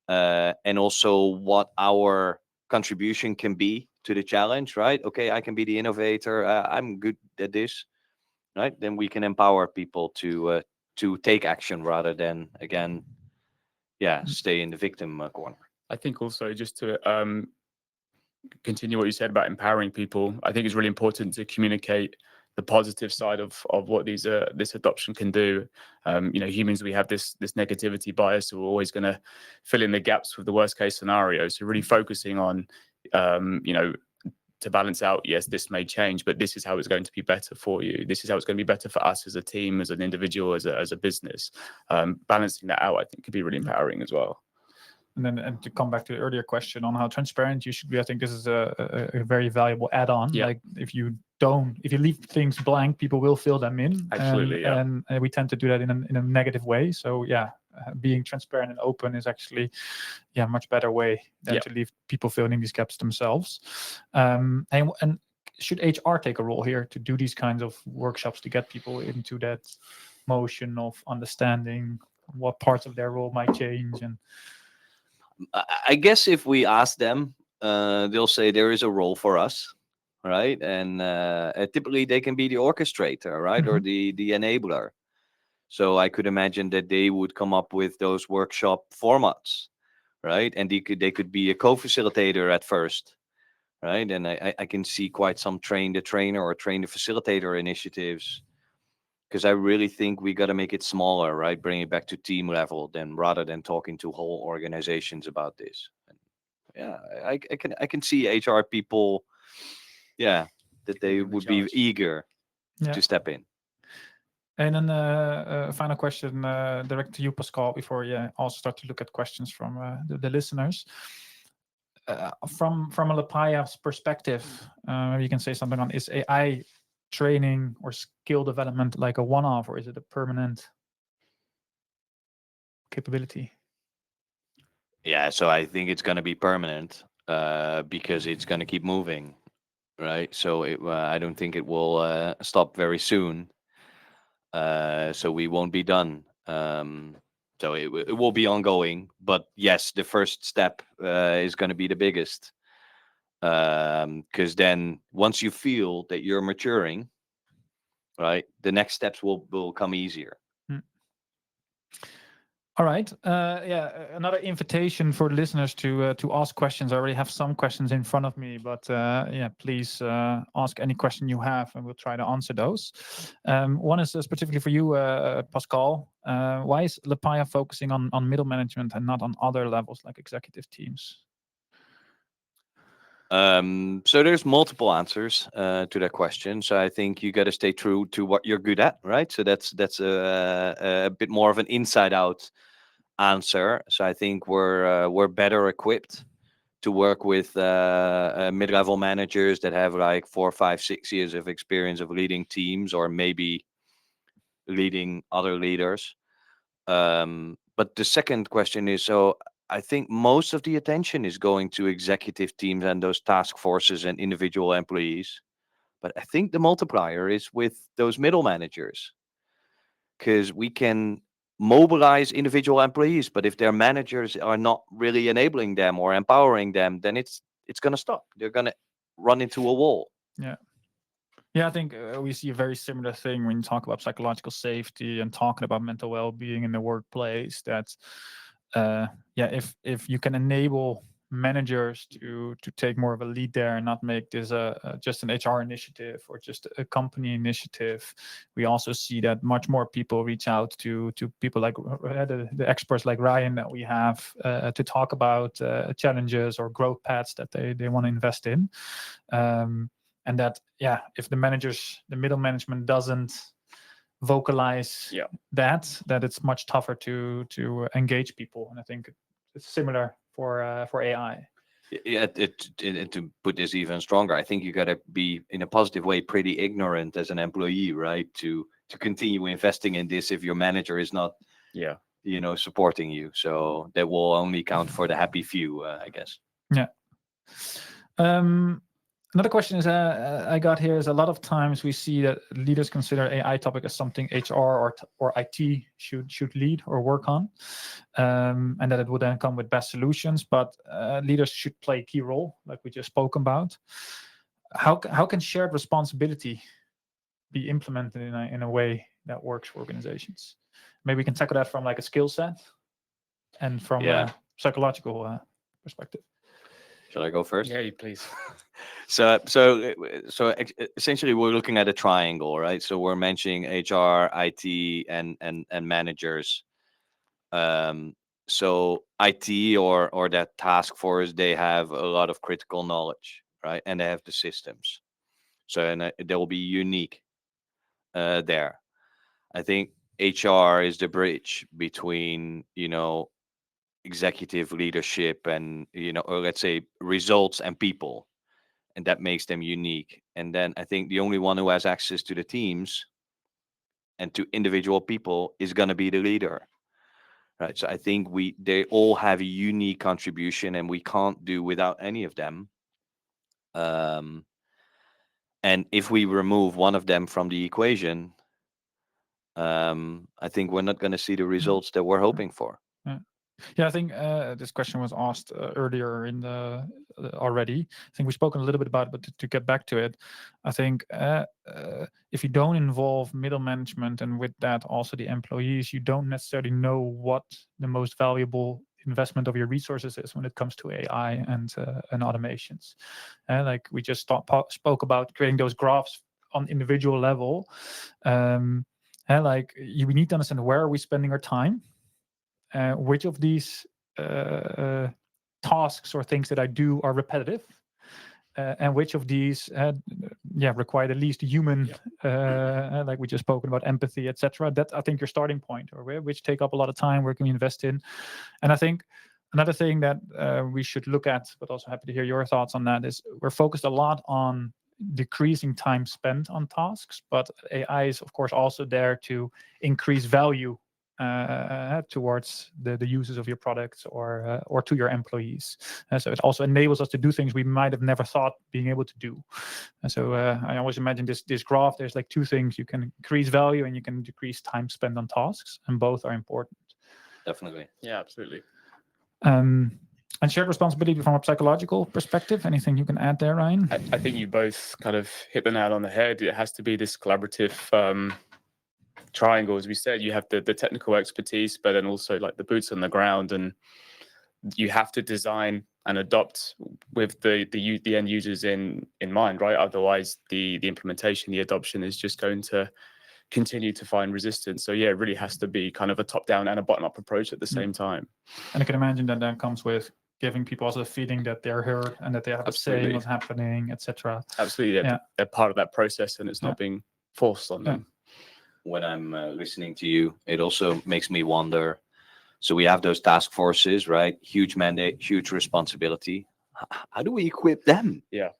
Speaker 3: and also what our contribution can be to the challenge, right? Okay, I can be the innovator. I'm good at this, right? Then we can empower people to take action rather than, again, stay in the victim corner.
Speaker 2: I think also, just to continue what you said about empowering people, I think it's really important to communicate the positive side of what this adoption can do. Humans, we have this negativity bias, so we're always going to fill in the gaps with the worst case scenario. So really focusing on, to balance out, yes, this may change, but this is how it's going to be better for you. This is how it's going to be better for us as a team, as an individual, as a business. Balancing that out, I think, could be really empowering as well.
Speaker 1: And to come back to the earlier question on how transparent you should be, I think this is a very valuable add-on.
Speaker 2: Yeah.
Speaker 1: Like if you leave things blank, people will fill them in.
Speaker 2: Absolutely,
Speaker 1: and we tend to do that in a negative way. So being transparent and open is actually a much better way than to leave people filling in these gaps themselves. And should HR take a role here to do these kinds of workshops to get people into that motion of understanding what parts of their role might change? And
Speaker 3: I guess if we ask them, they'll say there is a role for us, right? And typically they can be the orchestrator, right, or the enabler. So I could imagine that they would come up with those workshop formats, right? And they could be a co-facilitator at first, right? And I can see quite some train the trainer or train the facilitator initiatives, because I really think we got to make it smaller, right? Bring it back to team level, rather than talking to whole organizations about this. And I can see HR people, that they would be eager to step in.
Speaker 1: And then a final question direct to you, Pascal, before we also start to look at questions from the listeners. From a Lepaya's perspective, maybe you can say something on, is AI training or skill development like a one-off, or is it a permanent capability?
Speaker 3: Yeah, so I think it's going to be permanent, because it's going to keep moving, right? So I don't think it will stop very soon. So we won't be done. So it will be ongoing. But yes, the first step is going to be the biggest. Because then once you feel that you're maturing, right, the next steps will come easier.
Speaker 1: All right. Another invitation for listeners to ask questions. I already have some questions in front of me, but please ask any question you have, and we'll try to answer those. One is specifically for you, Pascal. Why is Lepaya focusing on middle management and not on other levels like executive teams?
Speaker 3: So there's multiple answers to that question. So I think you got to stay true to what you're good at, right? So that's a bit more of an inside out answer. So I think we're better equipped to work with mid-level managers that have like 4, 5, 6 years of experience of leading teams, or maybe leading other leaders. But the second question is, so I think most of the attention is going to executive teams and those task forces and individual employees. But I think the multiplier is with those middle managers, because we can mobilize individual employees, but if their managers are not really enabling them or empowering them, then it's going to stop. They're going to run into a wall.
Speaker 1: Yeah, I think we see a very similar thing when you talk about psychological safety and talking about mental well-being in the workplace. That if you can enable managers to take more of a lead there and not make this just an HR initiative or just a company initiative, we also see that much more people reach out to people like the experts like Ryan that we have to talk about challenges or growth paths that they want to invest in. And that, if the middle management doesn't vocalize that it's much tougher to engage people. And I think it's similar for AI.
Speaker 3: Yeah, to put this even stronger, I think you got to be, in a positive way, pretty ignorant as an employee, right? To continue investing in this if your manager is not, supporting you. So that will only count for the happy few, I guess.
Speaker 1: Yeah. Another question is I got here is a lot of times we see that leaders consider AI topic as something HR or IT should lead or work on, and that it would then come with best solutions. But leaders should play a key role, like we just spoke about. How can shared responsibility be implemented in a way that works for organizations? Maybe we can tackle that from like a skill set and from a psychological perspective.
Speaker 3: Shall I go first?
Speaker 2: Yeah, you please.
Speaker 3: So essentially, we're looking at a triangle, right? So we're mentioning HR, IT, and managers. So IT or that task force, they have a lot of critical knowledge, right? And they have the systems. So and they will be unique there. I think HR is the bridge between executive leadership and or let's say results and people, and that makes them unique. And then I think the only one who has access to the teams and to individual people is going to be the leader, right? So I think they all have a unique contribution and we can't do without any of them. And if we remove one of them from the equation, I think we're not going to see the results that we're hoping for.
Speaker 1: Yeah, I think this question was asked earlier in the already. I think we've spoken a little bit about it, but to get back to it, I think if you don't involve middle management and with that also the employees, you don't necessarily know what the most valuable investment of your resources is when it comes to AI and automations. Like we just spoke about creating those graphs on individual level. Like we need to understand where are we spending our time. Which of these tasks or things that I do are repetitive, and which of these require the least human, like we just spoken about empathy, etc. That I think your starting point, or which take up a lot of time, where can we invest in? And I think another thing that we should look at, but also happy to hear your thoughts on that, is we're focused a lot on decreasing time spent on tasks, but AI is of course also there to increase value towards the uses of your products or to your employees. So it also enables us to do things we might have never thought being able to do. And so I always imagine this graph, there's like two things: you can increase value and you can decrease time spent on tasks, and both are important.
Speaker 3: Definitely.
Speaker 2: Yeah, absolutely.
Speaker 1: And shared responsibility from a psychological perspective, anything you can add there, Ryan?
Speaker 2: I think you both kind of hit the nail on the head. It has to be this collaborative triangle. As we said, you have the technical expertise, but then also like the boots on the ground, and you have to design and adopt with the end users in mind, right? Otherwise the implementation, the adoption is just going to continue to find resistance. So yeah, it really has to be kind of a top-down and a bottom-up approach at the same time.
Speaker 1: And I can imagine that comes with giving people also the feeling that they're heard and that they have a say in what's happening, etc.
Speaker 2: Absolutely, they're part of that process, and it's not being forced on them.
Speaker 3: When I'm listening to you, it also makes me wonder. So we have those task forces, right? Huge mandate, huge responsibility. How do we equip them?
Speaker 2: Yeah.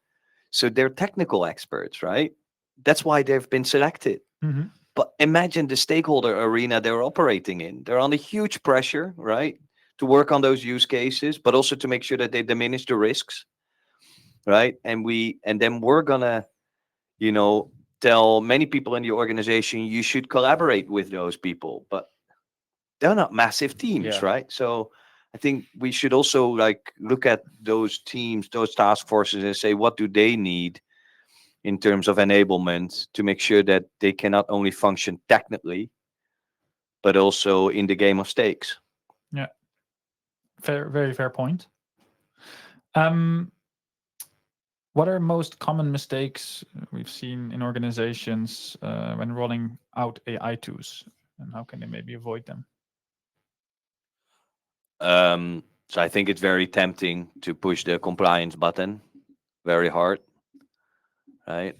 Speaker 3: So they're technical experts, right? That's why they've been selected.
Speaker 1: Mm-hmm.
Speaker 3: But imagine the stakeholder arena they're operating in. They're under huge pressure, right? To work on those use cases, but also to make sure that they diminish the risks, right? And then we're gonna, tell many people in the organization you should collaborate with those people, but they're not massive teams, right? So I think we should also like look at those teams, those task forces, and say what do they need in terms of enablement to make sure that they can not only function technically, but also in the game of stakes.
Speaker 1: Yeah, very fair point. What are most common mistakes we've seen in organizations when rolling out AI tools, and how can they maybe avoid them?
Speaker 3: So I think it's very tempting to push the compliance button very hard, right?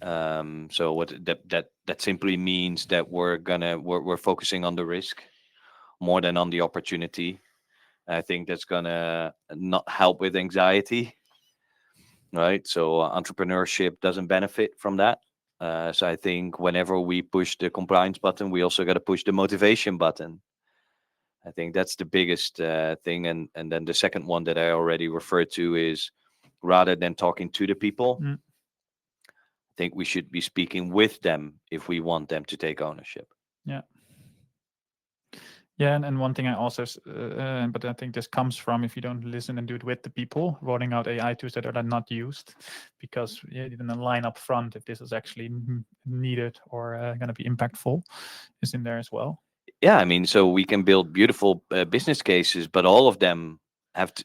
Speaker 3: So what that simply means that we're focusing on the risk more than on the opportunity. I think that's gonna not help with anxiety, right? So entrepreneurship doesn't benefit from that. So I think whenever we push the compliance button, we also got to push the motivation button. I think that's the biggest thing. And then the second one that I already referred to is rather than talking to the people, think we should be speaking with them if we want them to take ownership.
Speaker 1: Yeah, and one thing I also, but I think this comes from if you don't listen and do it with the people, rolling out AI tools that are not used, because you didn't line up front if this is actually needed or going to be impactful, is in there as well.
Speaker 3: Yeah, I mean, so we can build beautiful business cases, but all of them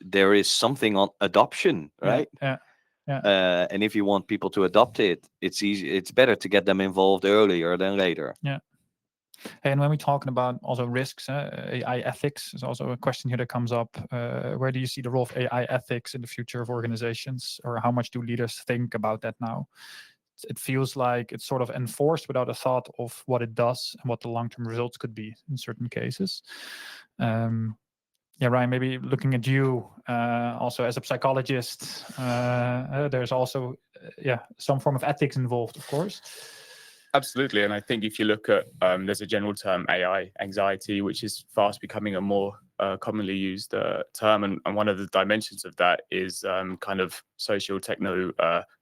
Speaker 3: there is something on adoption, right?
Speaker 1: Yeah.
Speaker 3: And if you want people to adopt it, it's easy. It's better to get them involved earlier than later.
Speaker 1: Yeah. And when we're talking about also risks, AI ethics is also a question here that comes up. Where do you see the role of AI ethics in the future of organizations, or how much do leaders think about that now? It feels like it's sort of enforced without a thought of what it does and what the long-term results could be in certain cases. Yeah, Ryan, maybe looking at you also as a psychologist, there's also some form of ethics involved, of course.
Speaker 2: Absolutely. And I think if you look at, there's a general term, AI anxiety, which is fast becoming a more commonly used term. And one of the dimensions of that is kind of social techno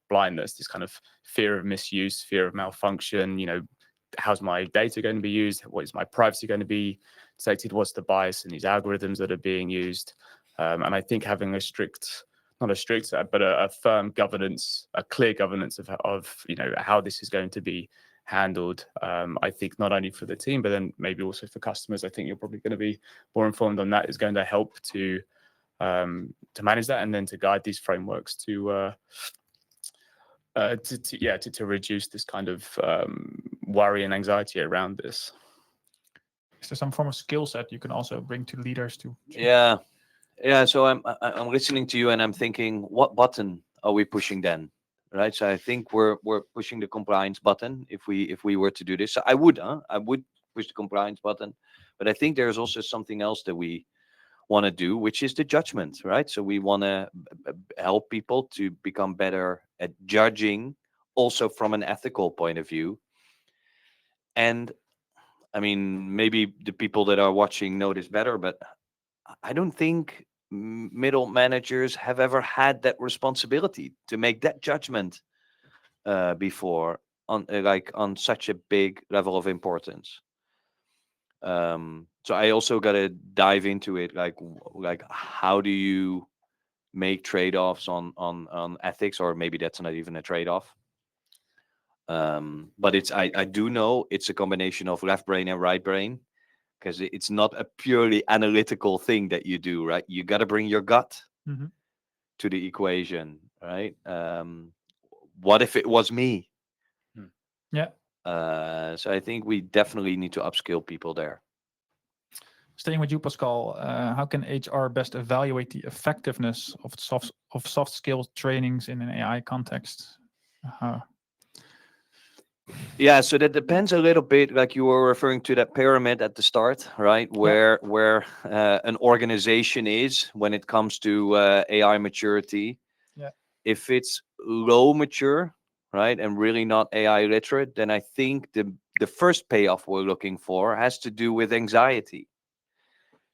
Speaker 2: blindness, this kind of fear of misuse, fear of malfunction. How's my data going to be used? What is my privacy going to be detected? What's the bias in these algorithms that are being used? And I think having not a strict, but a firm governance, a clear governance of how this is going to be handled, I think not only for the team, but then maybe also for customers. I think you're probably going to be more informed on that, is going to help to manage that, and then to guide these frameworks to reduce this kind of worry and anxiety around this.
Speaker 1: Is there some form of skill set you can also bring to leaders to?
Speaker 3: Yeah. So I'm listening to you and I'm thinking, what button are we pushing then? Right. So I think we're pushing the compliance button if we were to do this. So I would push the compliance button, but I think there's also something else that we want to do, which is the judgment, right? So we want to help people to become better at judging, also from an ethical point of view. And I mean, maybe the people that are watching know this better, but I don't think middle managers have ever had that responsibility to make that judgment before on such a big level of importance. So I also got to dive into it, like how do you make trade-offs on ethics, or maybe that's not even a trade-off. But I do know it's a combination of left brain and right brain, because it's not a purely analytical thing that you do, right? You got to bring your gut to the equation, right? What if it was me?
Speaker 1: Yeah.
Speaker 3: So I think we definitely need to upskill people there.
Speaker 1: Staying with you, Pascal, how can HR best evaluate the effectiveness of soft skill trainings in an AI context?
Speaker 3: Yeah, so that depends a little bit, like you were referring to that pyramid at the start, right? Where an organization is when it comes to AI maturity.
Speaker 1: Yeah.
Speaker 3: If it's low mature, right, and really not AI literate, then I think the first payoff we're looking for has to do with anxiety.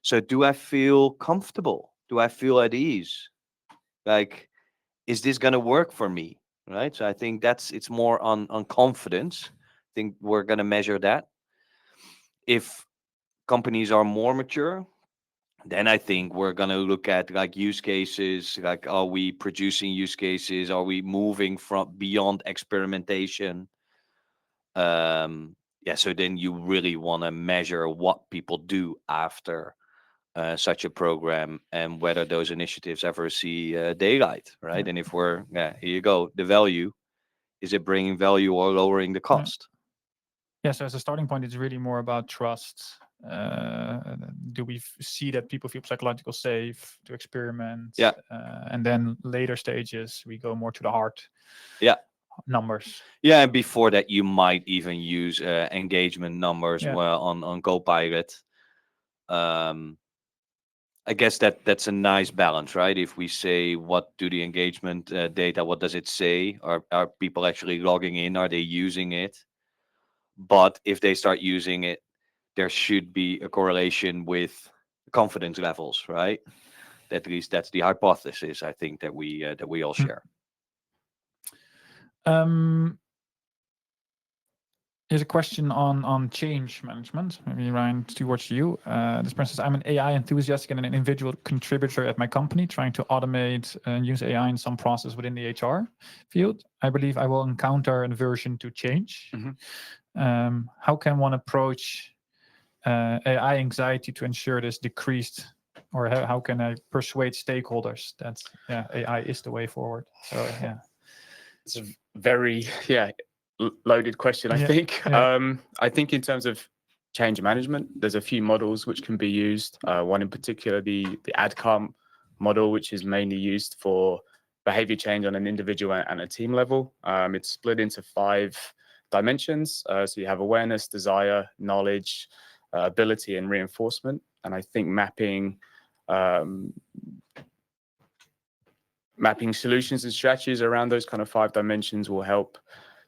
Speaker 3: So do I feel comfortable? Do I feel at ease? Like, is this going to work for me? Right. So I think it's more on confidence. I think we're going to measure that. If companies are more mature, then I think we're going to look at like use cases, like are we producing use cases? Are we moving from beyond experimentation? So then you really want to measure what people do after such a program and whether those initiatives ever see daylight, right?
Speaker 1: Yeah.
Speaker 3: And if here you go, the value, is it bringing value or lowering the cost?
Speaker 1: Yeah, so as a starting point, it's really more about trust. Do we see that people feel psychologically safe to experiment?
Speaker 3: Yeah.
Speaker 1: And then later stages, we go more to the hard numbers.
Speaker 3: Yeah, and before that, you might even use engagement numbers on Copilot. I guess that's a nice balance, right? If we say, what do the engagement data, what does it say? Are people actually logging in? Are they using it? But if they start using it, there should be a correlation with confidence levels, right? At least that's the hypothesis, I think, that we all share.
Speaker 1: Here's a question on change management. Maybe Ryan, towards you. This person says, I'm an AI enthusiast and an individual contributor at my company, trying to automate and use AI in some process within the HR field. I believe I will encounter an aversion to change. How can one approach AI anxiety to ensure this decreased? Or how can I persuade stakeholders that AI is the way forward? So yeah,
Speaker 2: it's a very loaded question. I think. I think in terms of change management, there's a few models which can be used. One in particular, the ADCAR model, which is mainly used for behavior change on an individual and a team level. It's split into 5 dimensions. So you have awareness, desire, knowledge, ability, and reinforcement. And I think mapping solutions and strategies around those kind of 5 dimensions will help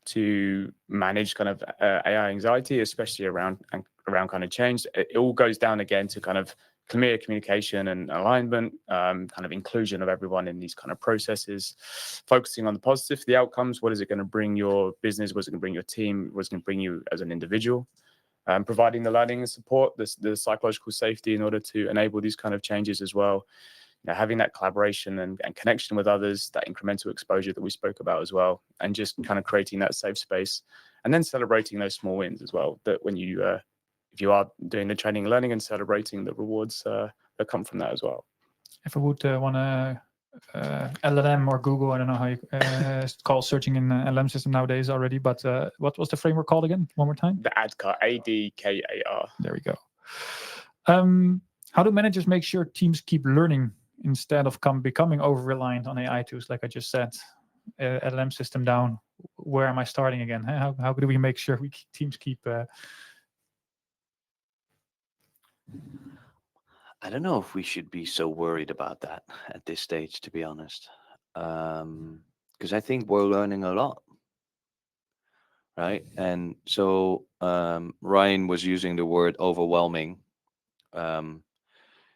Speaker 2: to manage kind of AI anxiety, especially around kind of change. It all goes down again to kind of clear communication and alignment, kind of inclusion of everyone in these kind of processes, focusing on the positive, the outcomes. What is it going to bring your business? What's it going to bring your team? What's it going to bring you as an individual? Providing the learning and support, the psychological safety in order to enable these kind of changes as well. Having that collaboration and connection with others, that incremental exposure that we spoke about as well, and just kind of creating that safe space, and then celebrating those small wins as well. That when you, if you are doing the training and learning, and celebrating the rewards that come from that as well.
Speaker 1: If I would want to LLM or Google, I don't know how you call searching in LLM system nowadays already, but what was the framework called again? One more time.
Speaker 2: The ADKAR, ADKAR.
Speaker 1: There we go. How do managers make sure teams keep learning instead of becoming over-reliant on AI tools, like I just said? LLM system down. Where am I starting again? How do we make sure teams keep...
Speaker 3: I don't know if we should be so worried about that at this stage, to be honest. Because I think we're learning a lot. Right? And so Ryan was using the word overwhelming.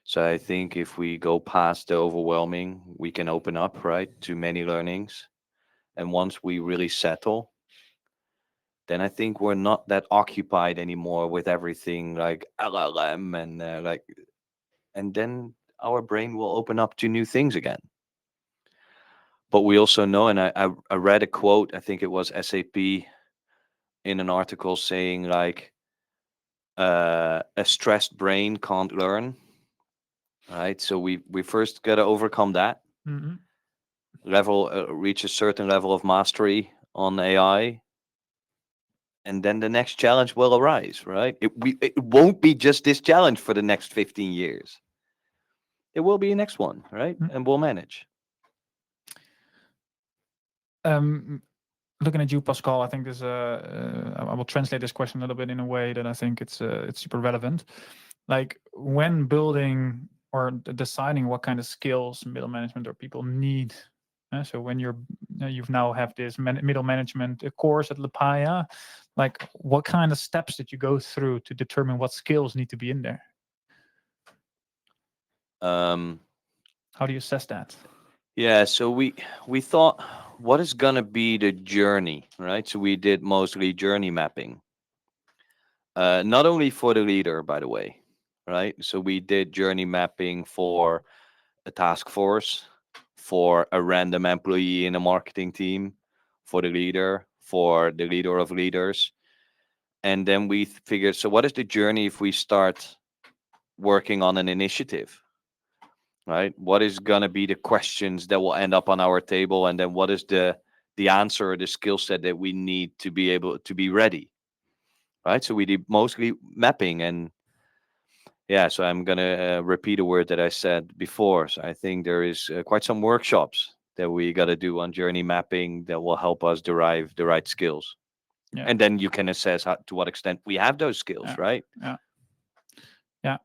Speaker 3: So I think if we go past the overwhelming, we can open up, right, to many learnings. And once we really settle, then I think we're not that occupied anymore with everything like LLM and then our brain will open up to new things again. But we also know, and I read a quote, I think it was SAP in an article saying like a stressed brain can't learn. Right, so we first got to overcome that level, reach a certain level of mastery on AI, and then the next challenge will arise. Right, it won't be just this challenge for the next 15 years. It will be the next one, right? And we'll manage.
Speaker 1: Looking at you, Pascal, I think I will translate this question a little bit in a way that I think it's super relevant. Like when building or deciding what kind of skills middle management or people need. So when you've now have this middle management course at Lepaya, like what kind of steps did you go through to determine what skills need to be in there? How do you assess that?
Speaker 3: Yeah, so we thought, what is gonna be the journey, right? So we did mostly journey mapping. Not only for the leader, by the way, right? So we did journey mapping for a task force, for a random employee in a marketing team, for the leader of leaders. And then we figured, so what is the journey if we start working on an initiative, right? What is going to be the questions that will end up on our table? And then what is the answer or the skill set that we need to be able to be ready, right? So we did mostly mapping. And yeah, so I'm going to repeat a word that I said before. So I think there is quite some workshops that we got to do on journey mapping that will help us derive the right skills. Yeah. And then you can assess to what extent we have those skills, right?
Speaker 1: Yeah. Yeah.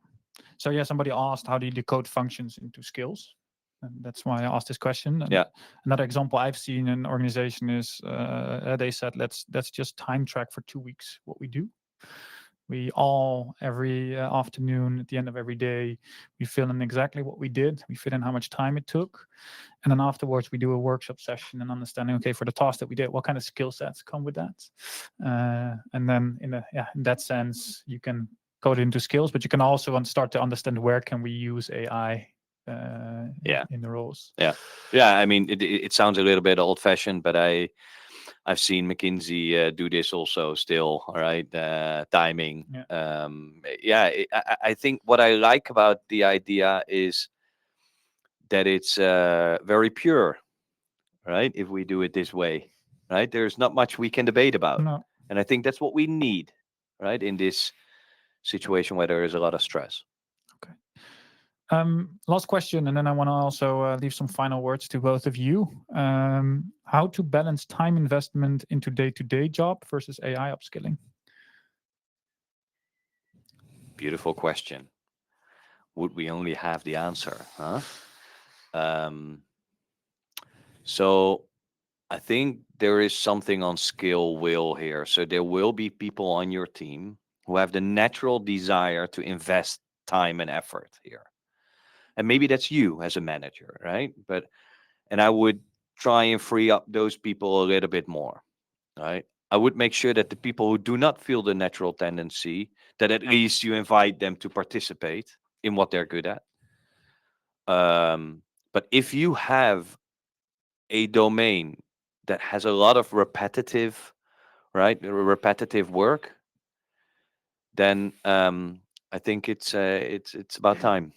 Speaker 1: So yeah, somebody asked, how do you decode functions into skills? And that's why I asked this question. And another example I've seen in an organization is they said, let's just time track for 2 weeks what we do. We all, every afternoon, at the end of every day, we fill in exactly what we did. We fit in how much time it took. And then afterwards, we do a workshop session and understanding, okay, for the task that we did, what kind of skill sets come with that? And then in that sense, you can code it into skills, but you can also start to understand where can we use AI in the roles.
Speaker 3: Yeah. I mean, it sounds a little bit old-fashioned, but I've seen McKinsey do this also still, all right? Timing. I think what I like about the idea is that it's very pure, right? If we do it this way, right? There's not much we can debate about.
Speaker 1: No.
Speaker 3: And I think that's what we need, right? In this situation where there is a lot of stress.
Speaker 1: Okay. Last question, and then I want to also leave some final words to both of you. How to balance time investment into day-to-day job versus AI upskilling?
Speaker 3: Beautiful question. Would we only have the answer, huh? So I think there is something on skill will here. So there will be people on your team who have the natural desire to invest time and effort here. And maybe that's you as a manager, right? And I would try and free up those people a little bit more, right? I would make sure that the people who do not feel the natural tendency, that at least you invite them to participate in what they're good at. But if you have a domain that has a lot of repetitive work, then I think it's about time,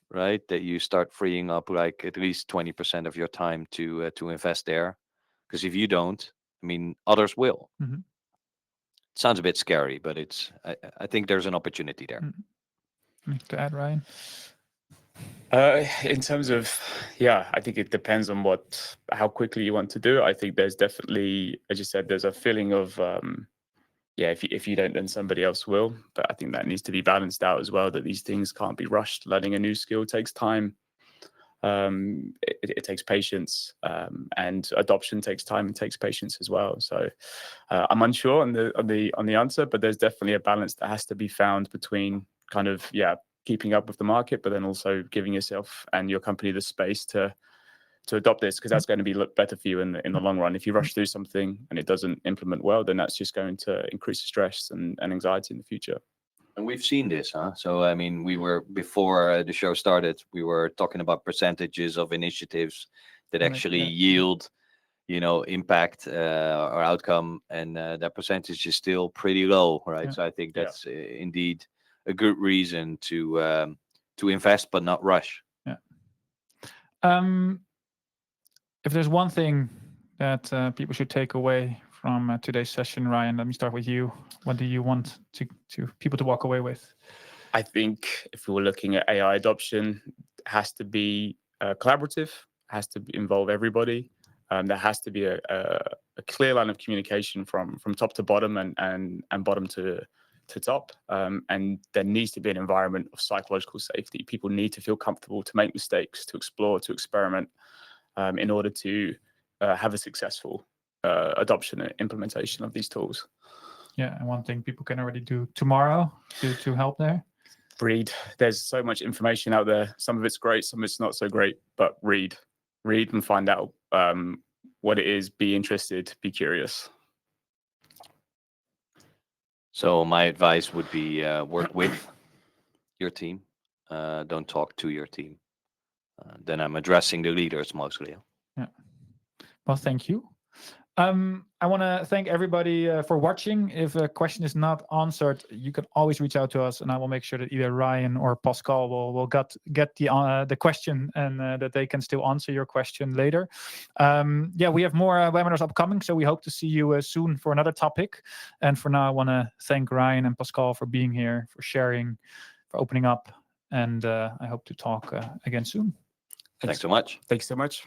Speaker 3: right, that you start freeing up like at least 20% of your time to invest there, because if you don't, I mean, others will.
Speaker 1: Mm-hmm.
Speaker 3: It sounds a bit scary, but I think there's an opportunity there.
Speaker 1: Anything to add, Ryan?
Speaker 2: In terms of, I think it depends on how quickly you want to do it. I think there's definitely, as you said, there's a feeling of, if you don't, then somebody else will. But I think that needs to be balanced out as well, that these things can't be rushed. Learning a new skill takes time. It takes patience, and adoption takes time and takes patience as well. So I'm unsure on the answer, but there's definitely a balance that has to be found between kind of, keeping up with the market, but then also giving yourself and your company the space to adopt this, because that's going to be look better for you in the long run. If you rush through something and it doesn't implement well, then that's just going to increase the stress and anxiety in the future.
Speaker 3: And we've seen this, huh? So, I mean, before the show started, we were talking about percentages of initiatives that actually yield, impact or outcome. And that percentage is still pretty low, right?
Speaker 1: Yeah.
Speaker 3: So I think that's indeed a good reason to invest, but not rush.
Speaker 1: Yeah. If there's one thing that people should take away from today's session, Ryan, let me start with you. What do you want to people to walk away with?
Speaker 2: I think if we were looking at AI adoption, it has to be collaborative, has to involve everybody. There has to be a clear line of communication from top to bottom and bottom to top. And there needs to be an environment of psychological safety. People need to feel comfortable to make mistakes, to explore, to experiment, in order to have a successful adoption and implementation of these tools. Yeah, and one thing people can already do tomorrow to help there? Read. There's so much information out there. Some of it's great, some of it's not so great, but read and find out what it is. Be interested, be curious.
Speaker 3: So my advice would be work with your team. Don't talk to your team. Then I'm addressing the leaders mostly.
Speaker 1: Yeah. Well, thank you. I want to thank everybody for watching. If a question is not answered, you can always reach out to us, and I will make sure that either Ryan or Pascal will get the question, and that they can still answer your question later. We have more webinars upcoming, so we hope to see you soon for another topic. And for now, I want to thank Ryan and Pascal for being here, for sharing, for opening up, and I hope to talk again soon.
Speaker 3: Thanks so much.
Speaker 2: Thanks so much.